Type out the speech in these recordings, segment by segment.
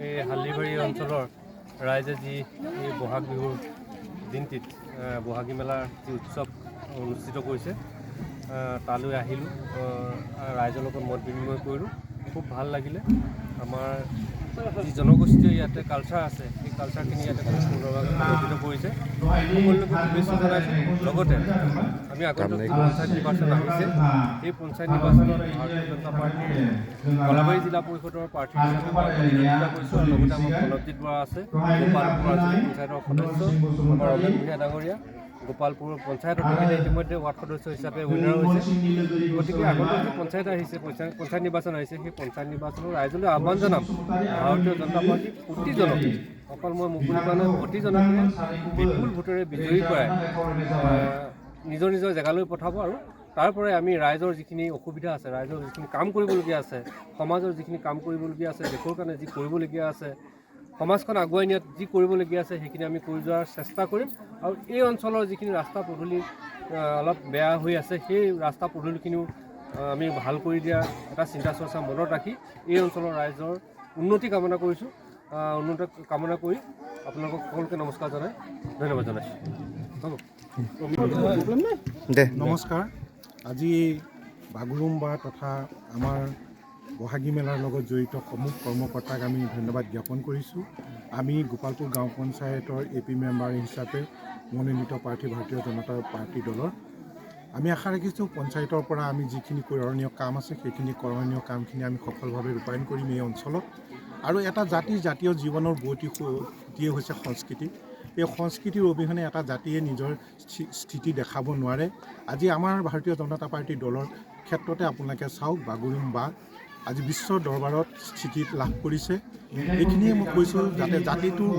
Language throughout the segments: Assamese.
এই হালদিবাৰী অঞ্চলৰ ৰাইজে যি এই বহাগ বিহুৰ দিনটিত বহাগী মেলাৰ যি উৎসৱ অনুষ্ঠিত কৰিছে তালৈ আহিলোঁ ৰাইজৰ লগত মত বিনিময় কৰিলোঁ খুব ভাল লাগিলে আমাৰ যি জনগোষ্ঠীয় ইয়াতে কালচাৰ আছে সেই কালচাৰখিনি ইয়াতে খুব সুন্দৰভাৱে প্ৰদৰ্শিত কৰিছে সকলোকে শুভেচ্ছা জনাইছোঁ লগতে আমি আগন্তুক যি পঞ্চায়ত নিৰ্বাচন আহিছে এই পঞ্চায়ত নিৰ্বাচনত ভাৰতীয় জনতা পাৰ্টীৰ কলাবাৰী জিলা পৰিষদৰ প্ৰাৰ্থী হিচাপে প্ৰতিদ্বন্দ্বিতা কৰিছোঁ লগতে আমাৰ প্ৰণৱজিৎ বৰা আছে গোপালপুৰ আঞ্চলিক পঞ্চায়তৰ সদস্য আমাৰ ৰমেন ভূঞা ডাঙৰীয়া গোপালপুৰ পঞ্চায়তৰ তেখেতে ইতিমধ্যে ৱাৰ্ড সদস্য হিচাপে উইনাৰ হৈছে গতিকে আগন্তুক যি পঞ্চায়ত আহিছে পঞ্চায়ত নিৰ্বাচন আহিছে সেই পঞ্চায়ত নিৰ্বাচনৰ ৰাইজলৈ আহ্বান জনাম ভাৰতীয় জনতা পাৰ্টী প্ৰতিজনকে অকল মই মুকলি কৰা নাই প্ৰতিজনকে বিপুল ভোটেৰে বিজয়ী কৰাই নিজৰ নিজৰ জেগালৈ পঠাব আৰু তাৰ পৰাই আমি ৰাইজৰ যিখিনি অসুবিধা আছে ৰাইজৰ যিখিনি কাম কৰিবলগীয়া আছে সমাজৰ যিখিনি কাম কৰিবলগীয়া আছে দেশৰ কাৰণে যি কৰিবলগীয়া আছে সমাজখন আগুৱাই নিয়াত যি কৰিবলগীয়া আছে সেইখিনি আমি কৰি যোৱাৰ চেষ্টা কৰিম আৰু এই অঞ্চলৰ যিখিনি ৰাস্তা পদূলি অলপ বেয়া হৈ আছে সেই ৰাস্তা পদূলিখিনিও আমি ভাল কৰি দিয়া এটা চিন্তা চৰ্চা মনত ৰাখি এই অঞ্চলৰ ৰাইজৰ উন্নতি কামনা কৰিছোঁ উন্নতি কামনা কৰি আপোনালোকক সকলোকে নমস্কাৰ জনাই ধন্যবাদ জনাইছোঁ নমস্কাৰ আজি বাগুৰুম্বা তথা আমাৰ বহাগী মেলাৰ লগত জড়িত সমূহ কৰ্মকৰ্তাক আমি ধন্যবাদ জ্ঞাপন কৰিছোঁ আমি গোপালপুৰ গাঁও পঞ্চায়তৰ AP মেম্বাৰ হিচাপে মনোনীত প্ৰাৰ্থী ভাৰতীয় জনতা পাৰ্টি দলৰ আমি আশা ৰাখিছোঁ পঞ্চায়তৰ পৰা আমি যিখিনি কৰণীয় কাম আছে সেইখিনি কৰণীয় কামখিনি আমি সফলভাৱে ৰূপায়ণ কৰিম এই অঞ্চলত আৰু এটা জাতীয় জীৱনৰ বুৱতী হৈছে সংস্কৃতি এই সংস্কৃতিৰ অবিহনে এটা জাতিয়ে নিজৰ স্থিতি দেখাব নোৱাৰে আজি আমাৰ ভাৰতীয় জনতা পাৰ্টি দলৰ ক্ষেত্ৰতে আপোনালোকে চাওক বাগুৰুম্বা আজি বিশ্ব দৰবাৰত স্থিতি লাভ কৰিছে এইখিনিয়ে মই কৈছোঁ যাতে জাতিটোৰ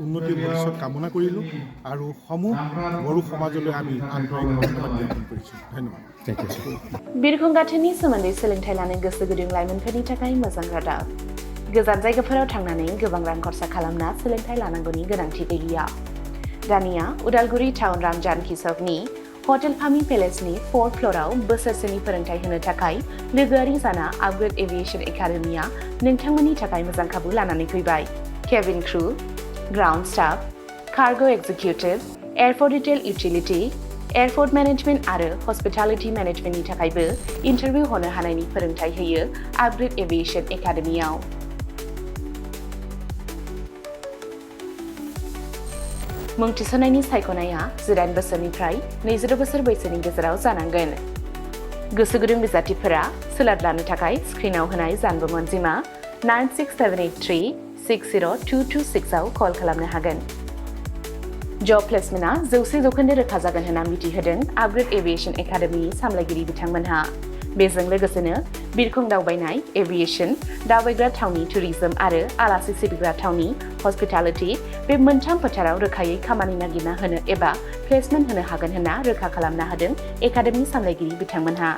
উন্নতিৰ ভৱিষ্যত কামনা কৰিলোঁ আৰু সমূহ বড়ো সমাজলৈ আমি আন্তৰিক ধন্যবাদ জ্ঞাপন কৰিছোঁ ধন্যবাদ बिरखं गाथोननि सोमोन्दै सोलोंथाइ लानो गोसो गुदुं लाइमोनफोरनि थाखाय मोजां रादाब गोजान जायगाफोराव थांनानै गोबां रां खरसा खालामना सोलोंथाइ लानांगौनि गोनांथि गैलिया दानिया उदालगुरि टाउन रामजानकि सकनि हटेल फामी पेलेसनि 4th फ्ल'राव बोसोरसेनि फोरोंथाइ होनो थाखाय लोगोआरि जाना आपग्रेड एभिएशन एकाडेमिया नोंथांमोननि थाखाय मोजां खाबु लानानै फैबाय cabin crew ground staff cargo executive airport retail utility airport management आरो हस्पिटालिटी मैनेजमेंटनि थाखायबो इंटरव्यू होनो हानायनि फोरोंथाइ होयो आपग्रेड एभिएशन एकाडेमियाव मुं थिसननायनि सायख'नाया 18 बोसोरनिफ्राय 22 बोसोर बैसोनि गेजेराव जानांगोन गोसो गुदुं बिजाथिफोरा सोलाद लानो थाखाय स्क्रिनाव होनाय जानबुं अनजिमा 96783602226 आव कल खालामनो हागोन जब प्लेसमेन्टआ 100% रोखा जागोन होनना मिथिहोदों आपग्रेड एभिएशन एकाडेमिनि सामलायगिरि बिथांमोनहा बेजों लोगोसेनो बिरखं दावबायनाय एभिएशन दावबायग्रा थावनि टुरिजम आरो आलासि सिबिग्रा थावनि हस्पिटालिटी बे मोनथाम फोथाराव रोखायै खामानि नागिरना होनो एबा प्लेसमेन्ट होनो हागोन होनना रोखा खालामना होदों एकाडेमि सामलायगिरि बिथांमोनहा